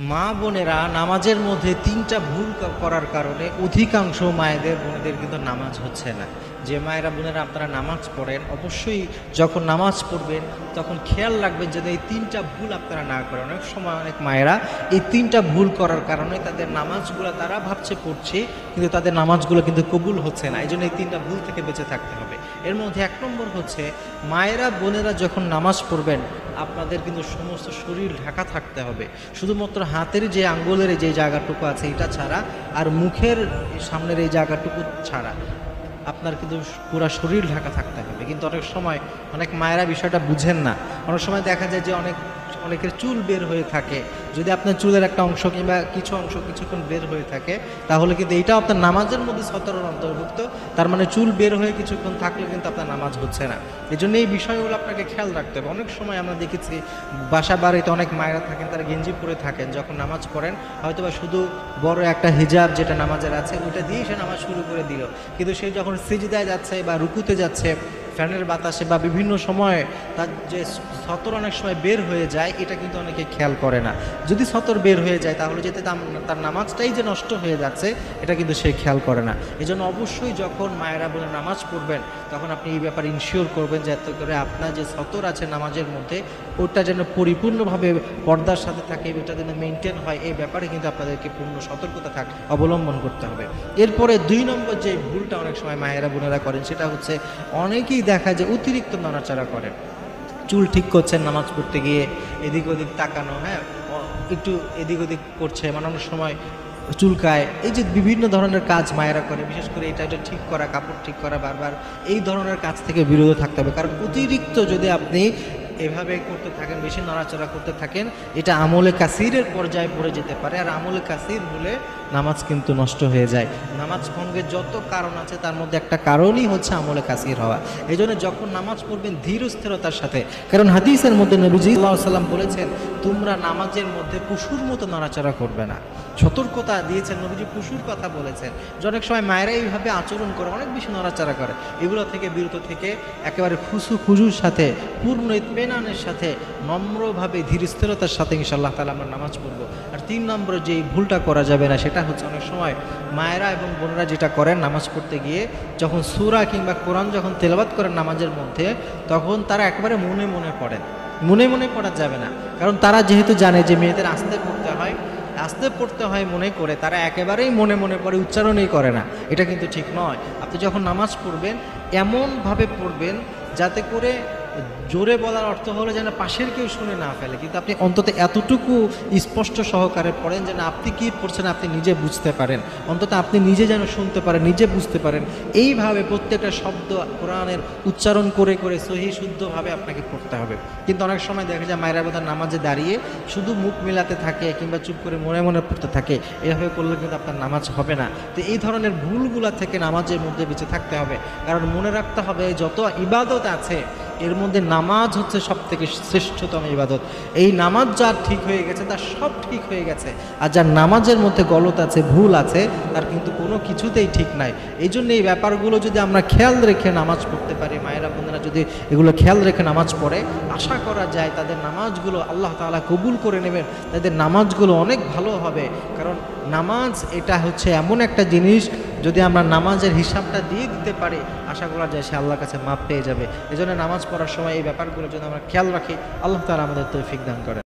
মা বোনেরা নামাজের মধ্যে তিনটা ভুল করার কারণে অধিকাংশ মায়েদের বোনেদের কিন্তু নামাজ হচ্ছে না। যে মায়েরা বোনেরা আপনারা নামাজ পড়েন, অবশ্যই যখন নামাজ পড়বেন তখন খেয়াল রাখবেন যেন এই তিনটা ভুল আপনারা না করেন। অনেক সময় অনেক মায়েরা এই তিনটা ভুল করার কারণে তাদের নামাজগুলো তারা ভাবছে পড়ছে, কিন্তু তাদের নামাজগুলো কিন্তু কবুল হচ্ছে না। এই জন্য এই তিনটা ভুল থেকে বেঁচে থাকতে হবে। এর মধ্যে এক নম্বর হচ্ছে, মায়েরা বোনেরা যখন নামাজ পড়বেন আপনাদের কিন্তু সমস্ত শরীর ঢাকা থাকতে হবে। শুধুমাত্র হাতের যে আঙ্গুলের যে জায়গাটুকু আছে এটা ছাড়া, আর মুখের সামনের এই জায়গাটুকু ছাড়া আপনার কিন্তু পুরো শরীর ঢাকা থাকতে হবে। কিন্তু অনেক সময় অনেক মায়েরা বিষয়টা বুঝেন না। অনেক সময় দেখা যায় যে অনেকের চুল বের হয়ে থাকে। যদি আপনার চুলের একটা অংশ কিংবা কিছু অংশ কিছুক্ষণ বের হয়ে থাকে, তাহলে কিন্তু এটাও আপনার নামাজের মধ্যে সতরের অন্তর্ভুক্ত। তার মানে চুল বের হয়ে কিছুক্ষণ থাকলে কিন্তু আপনার নামাজ হচ্ছে না। এই জন্য এই বিষয়গুলো আপনাকে খেয়াল রাখতে হবে। অনেক সময় আমরা দেখেছি বাসা বাড়িতে অনেক মায়েরা থাকেন, তারা গেঞ্জি পরে থাকেন, যখন নামাজ পড়েন হয়তো বা শুধু বড় একটা হিজাব যেটা নামাজের আছে ওইটা দিয়ে সে নামাজ শুরু করে দিল, কিন্তু সে যখন সিজদায় যাচ্ছে বা রুকুতে যাচ্ছে ফ্যানের বাতাসে বা বিভিন্ন সময়ে তার যে সতর অনেক সময় বের হয়ে যায়, এটা কিন্তু অনেকে খেয়াল করে না। যদি সতর বের হয়ে যায় তাহলে যেতে তার নামাজটাই যে নষ্ট হয়ে যাচ্ছে এটা কিন্তু সে খেয়াল করে না। এই জন্য অবশ্যই যখন মায়েরা বলে নামাজ পড়বেন তখন আপনি এই ব্যাপারে ইনশিওর করবেন যাতে করে আপনার যে সতর আছে নামাজের মধ্যে ওটা যেন পরিপূর্ণভাবে পর্দার সাথে থাকে, এটা যেন মেনটেন হয়। এই ব্যাপারে কিন্তু আপনাদেরকে পূর্ণ সতর্কতা অবলম্বন করতে হবে। এরপরে 2 নম্বর যে ভুলটা অনেক সময় মায়েরা বোনেরা করেন সেটা হচ্ছে, অনেকেই দেখা যায় অতিরিক্ত নড়াচড়া করেন। চুল ঠিক করছেন নামাজ পড়তে গিয়ে, এদিক ওদিক তাকানো, হ্যাঁ একটু এদিক ওদিক করছে, মানে অনেক সময় চুলকায়। এই যে বিভিন্ন ধরনের কাজ মায়েরা করে, বিশেষ করে এটা ঠিক করা, কাপড় ঠিক করা, বারবার এই ধরনের কাজ থেকে বিরত থাকতে হবে। কারণ অতিরিক্ত যদি আপনি এভাবে করতে থাকেন, বেশি নড়াচড়া করতে থাকেন, এটা আমলে কাসিরের পর্যায়ে পড়ে যেতে পারে। আর আমলে কাসির হলে নামাজ কিন্তু নষ্ট হয়ে যায়। নামাজ ভঙ্গের যত কারণ আছে তার মধ্যে একটা কারণই হচ্ছে আমলে কাসির হওয়া। এই জন্য যখন নামাজ পড়বেন ধীর স্থিরতার সাথে, কারণ হাদিসের মধ্যে নবীজি সাল্লাল্লাহু আলাইহি ওয়াসাল্লাম বলেছেন তোমরা নামাজের মধ্যে পশুর মতো নড়াচড়া করবে না। সতর্কতা দিয়েছেন নবীজি, পশুর কথা বলেছেন। যে অনেক সময় মায়েরা এইভাবে আচরণ করে, অনেক বেশি নড়াচড়া করে, এগুলো থেকে বিরত থেকে একেবারে খুজুর সাথে, পূর্ণ ইতমিনানের সাথে, নম্রভাবে ধীর স্থিরতার সাথে ইনশাআল্লাহ তাআলা আমরা নামাজ পড়বো। আর 3 নম্বরে যে ভুলটা করা যাবে না সেটা হচ্ছে, অনেক সময় মায়েরা এবং বোনেরা যেটা করেন নামাজ পড়তে গিয়ে যখন সূরা কিংবা কোরআন যখন তেলাওয়াত করেন নামাজের মধ্যে, তখন তারা একেবারে মনে মনে পড়েন। মনে মনে পড়া যাবে না, কারণ তারা যেহেতু জানে যে মেয়েদের আস্তে পড়তে হয় মনে করে, তারা একেবারেই মনে মনে পড়ে, উচ্চারণই করে না। এটা কিন্তু ঠিক নয়। আপনি যখন নামাজ পড়বেন এমনভাবে পড়বেন যাতে করে জোরে বলার অর্থ হলো যেন পাশের কেউ শুনে না ফেলে, কিন্তু আপনি অন্তত এতটুকু স্পষ্ট সহকারে পড়েন যেন আপনি কি পড়ছেন আপনি নিজে বুঝতে পারেন, অন্তত আপনি নিজে যেন শুনতে পারেন, নিজে বুঝতে পারেন। এইভাবে প্রত্যেকটা শব্দ কোরআনের উচ্চারণ করে করে সহি শুদ্ধভাবে আপনাকে পড়তে হবে। কিন্তু অনেক সময় দেখা যায় মায়েরা বোধহয় নামাজে দাঁড়িয়ে শুধু মুখ মেলাতে থাকে কিংবা চুপ করে মনে মনে পড়তে থাকে। এভাবে করলে কিন্তু আপনার নামাজ হবে না। তো এই ধরনের ভুলগুলা থেকে নামাজের মধ্যে বেঁচে থাকতে হবে। কারণ মনে রাখতে হবে যত ইবাদত আছে এর মধ্যে নামাজ হচ্ছে সব থেকে শ্রেষ্ঠতম ইবাদত। এই নামাজ যার ঠিক হয়ে গেছে তার সব ঠিক হয়ে গেছে, আর যার নামাজের মধ্যে গলত আছে, ভুল আছে, তার কিন্তু কোনো কিছুতেই ঠিক নাই। এই জন্য এই ব্যাপারগুলো যদি আমরা খেয়াল রেখে নামাজ পড়তে পারি, মায়েরা বোনেরা যদি এগুলো খেয়াল রেখে নামাজ পড়ে, আশা করা যায় তাদের নামাজগুলো আল্লাহ তাআলা কবুল করে নেবেন, তাদের নামাজগুলো অনেক ভালো হবে। কারণ নামাজ এটা হচ্ছে এমন একটা জিনিস, যদি আমরা নামাজের হিসাবটা দিয়ে দিতে পারি আশা করা যায় সে আল্লাহর কাছে মাপ পেয়ে যাবে। এই জন্য নামাজ পড়ার সময় এই ব্যাপারগুলো যদি আমরা খেয়াল রাখি, আল্লাহ তাআলা আমাদের তৌফিক দান করেন।